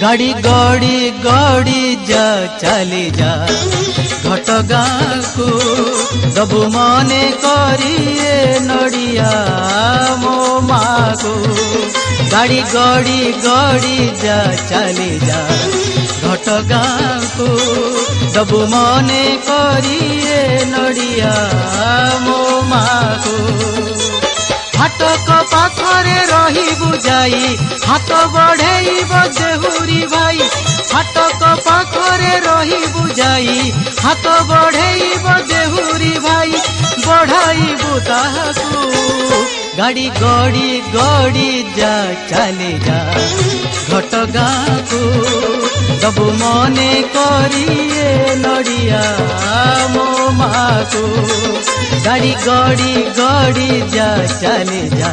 गाड़ी गड़ी गड़ी जा चली जा घटगाँ को दबु मने करिए नड़िया मो माँ को। गाड़ी गड़ी गड़ी जा चली जा घटगाँ को दबु मने करिए नड़िया मो माँ को। हाटक पाखरे रही बुझाई हाथ बढ़ेब देहुरी भाई। हाटक पाखरे रही बुझाई हाथ बढ़ेब देहुरी भाई। बढ़ाइबु ताहाकू गाड़ी गड़ी गड़ी जा चली जा घटगाँ को दबु मने करिए नड़िया मो माँ को। गाड़ी गड़ी गड़ी जा चली जा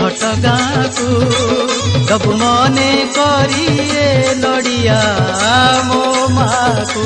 घटगाँ को दबु मने करिए नड़िया मो माँ को।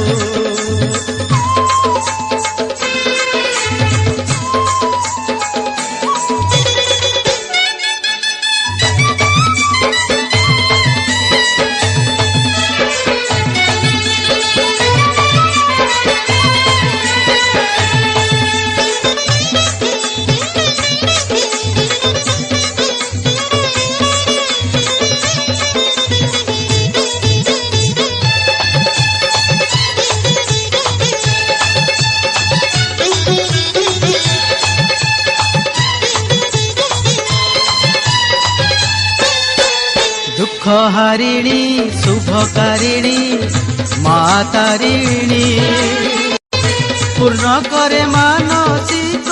दुख हारिणी शुभकारिणी माँ तारिणी पूर्ण करे मानसिक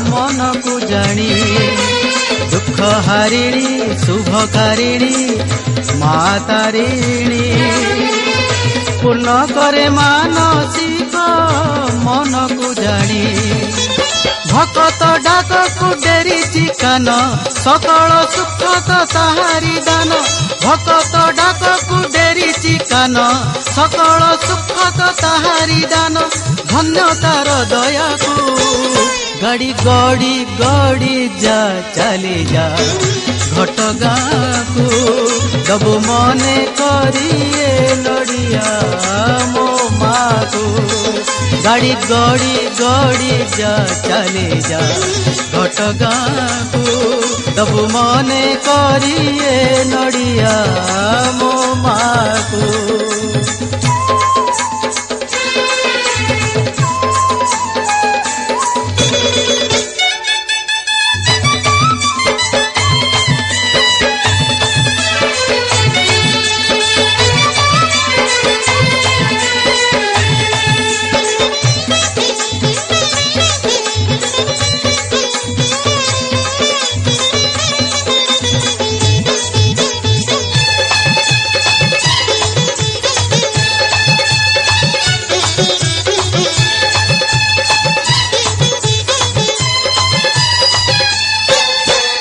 मन को जानी। दुख हारिणी शुभकारिणी माँ तारिणी पूर्ण करे मानसिक मन को जानी। भक्त डाक को डेरी कान सकल सुख तो ताहारी दान। भक्त डाक को डेरी कान सकल सुख तो ताहारी दान। धन्य तार दया को गाड़ी गड़ी गड़ी जा चली जा घटगाँ को दबु मने करिए नड़िया मो माँ को। गाड़ी गड़ी गड़ी जा चली जा घटगाँ को दबु मने करिए नड़िया मो माँ को।